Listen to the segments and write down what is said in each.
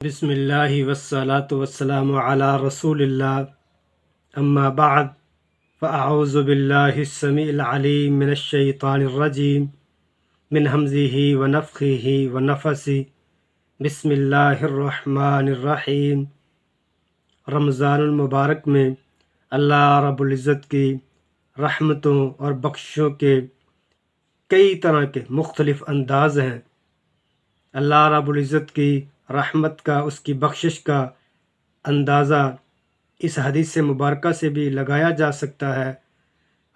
بسم اللہ والصلاة والسلام علی رسول اللہ اما بعد فاعوذ باللہ السمیع العلیم من الشیطان الرجیم من حمزہ ونفخہ ونفثہ بسم اللہ الرحمن الرحیم۔ رمضان المبارک میں اللہ رب العزت کی رحمتوں اور بخشوں کے کئی طرح کے مختلف انداز ہیں۔ اللہ رب العزت کی رحمت کا، اس کی بخشش کا اندازہ اس حدیث مبارکہ سے بھی لگایا جا سکتا ہے۔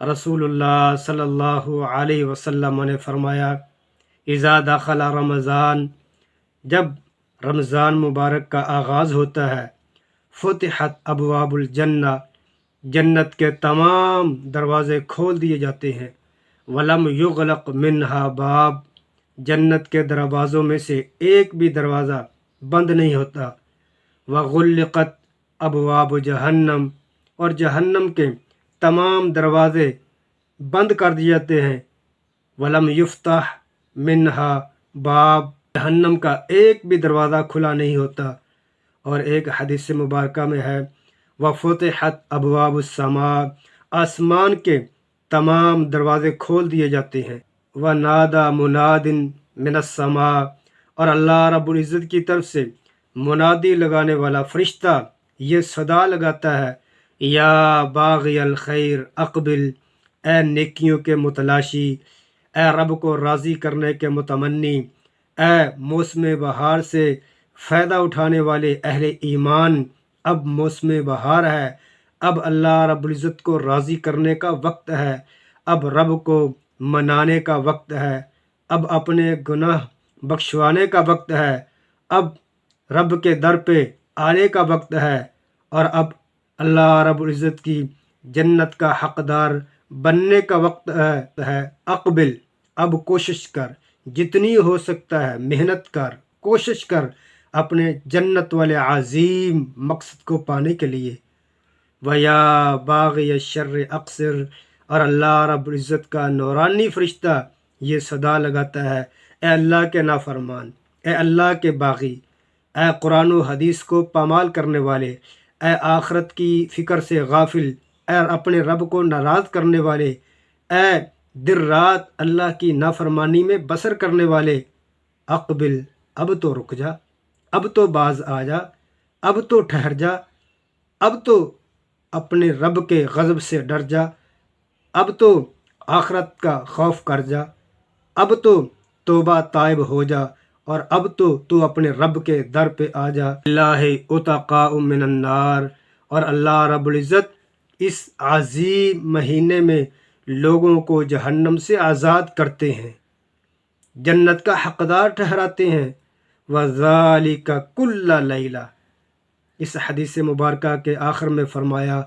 رسول اللہ صلی اللہ علیہ وسلم نے فرمایا، اذا دخل رمضان، جب رمضان مبارک کا آغاز ہوتا ہے، فتحت ابواب الجنہ، جنت کے تمام دروازے کھول دیے جاتے ہیں، ولم یغلق منہا باب، جنت کے دروازوں میں سے ایک بھی دروازہ بند نہیں ہوتا، وغلقت ابواب جہنم، اور جہنم کے تمام دروازے بند کر دیے جاتے ہیں، ولم یفتح منہا باب، جہنم کا ایک بھی دروازہ کھلا نہیں ہوتا۔ اور ایک حدیث مبارکہ میں ہے، وفتحت ابواب السماء، آسمان کے تمام دروازے کھول دیے جاتے ہیں، ونادى مناد من السماء، اور اللہ رب العزت کی طرف سے منادی لگانے والا فرشتہ یہ صدا لگاتا ہے، یا باغی الخیر اقبل، اے نیکیوں کے متلاشی، اے رب کو راضی کرنے کے متمنی، اے موسم بہار سے فائدہ اٹھانے والے اہل ایمان، اب موسم بہار ہے، اب اللہ رب العزت کو راضی کرنے کا وقت ہے، اب رب کو منانے کا وقت ہے، اب اپنے گناہ بخشوانے کا وقت ہے، اب رب کے در پہ آنے کا وقت ہے، اور اب اللہ رب العزت کی جنت کا حقدار بننے کا وقت ہے۔ اقبل، اب کوشش کر، جتنی ہو سکتا ہے محنت کر، کوشش کر اپنے جنت والے عظیم مقصد کو پانے کے لیے۔ وَيَا بَاغِيَ الشَّرِّ اقصر، اور اللہ رب العزت کا نورانی فرشتہ یہ صدا لگاتا ہے، اے اللہ کے نافرمان، اے اللہ کے باغی، اے قرآن و حدیث کو پامال کرنے والے، اے آخرت کی فکر سے غافل، اے اپنے رب کو ناراض کرنے والے، اے دن رات اللہ کی نافرمانی میں بسر کرنے والے، اقبل، اب تو رک جا، اب تو باز آ جا، اب تو ٹھہر جا، اب تو اپنے رب کے غضب سے ڈر جا، اب تو آخرت کا خوف کر جا، اب تو توبہ تائب ہو جا، اور اب تو اپنے رب کے در پہ آ جا۔ اللہ اتقاء من النار، اور اللہ رب العزت اس عظیم مہینے میں لوگوں کو جہنم سے آزاد کرتے ہیں، جنت کا حقدار ٹھہراتے ہیں۔ وَذَلِكَ كُلَّ لَيْلَةٍ، اس حدیث مبارکہ کے آخر میں فرمایا،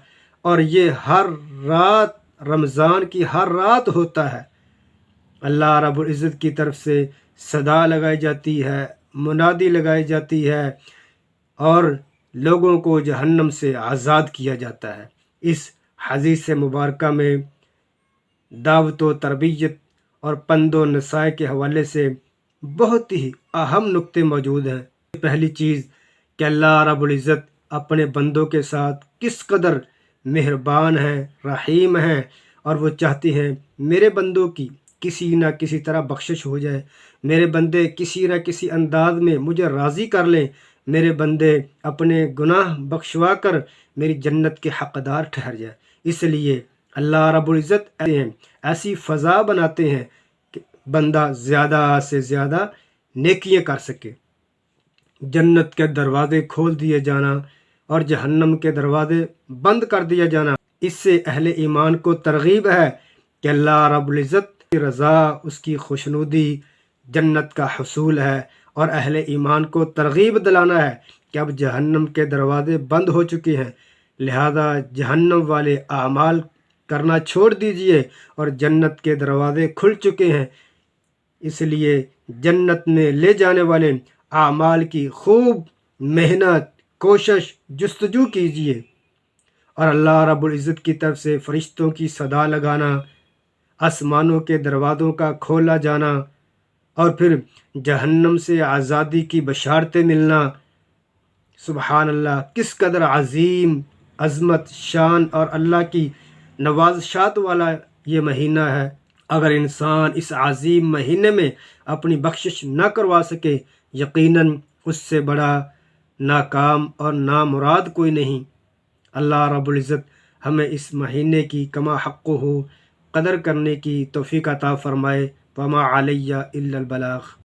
اور یہ ہر رات، رمضان کی ہر رات ہوتا ہے۔ اللہ رب العزت کی طرف سے صدا لگائی جاتی ہے، منادی لگائی جاتی ہے، اور لوگوں کو جہنم سے آزاد کیا جاتا ہے۔ اس حدیث مبارکہ میں دعوت و تربیت اور پند و نصیحت کے حوالے سے بہت ہی اہم نقطے موجود ہیں۔ پہلی چیز کہ اللہ رب العزت اپنے بندوں کے ساتھ کس قدر مہربان ہیں، رحیم ہیں، اور وہ چاہتے ہیں میرے بندوں کی کسی نہ کسی طرح بخشش ہو جائے، میرے بندے کسی نہ کسی انداز میں مجھے راضی کر لیں، میرے بندے اپنے گناہ بخشوا کر میری جنت کے حقدار ٹھہر جائے۔ اس لیے اللہ رب العزت ایسی فضا بناتے ہیں کہ بندہ زیادہ سے زیادہ نیکیاں کر سکے۔ جنت کے دروازے کھول دیے جانا اور جہنم کے دروازے بند کر دیا جانا، اس سے اہل ایمان کو ترغیب ہے کہ اللہ رب العزت کی رضا، اس کی خوشنودی، جنت کا حصول ہے، اور اہل ایمان کو ترغیب دلانا ہے کہ اب جہنم کے دروازے بند ہو چکے ہیں، لہذا جہنم والے اعمال کرنا چھوڑ دیجئے، اور جنت کے دروازے کھل چکے ہیں، اس لیے جنت میں لے جانے والے اعمال کی خوب محنت، کوشش، جستجو کیجئے۔ اور اللہ رب العزت کی طرف سے فرشتوں کی صدا لگانا، آسمانوں کے دروازوں کا کھولا جانا، اور پھر جہنم سے آزادی کی بشارتیں ملنا، سبحان اللہ، کس قدر عظیم عظمت، شان اور اللہ کی نوازشات والا یہ مہینہ ہے۔ اگر انسان اس عظیم مہینے میں اپنی بخشش نہ کروا سکے، یقیناً اس سے بڑا ناکام اور نامراد کوئی نہیں۔ اللہ رب العزت ہمیں اس مہینے کی کما حق ہو قدر کرنے کی توفیق عطا فرمائے۔ وما علیہ الا البلاغ۔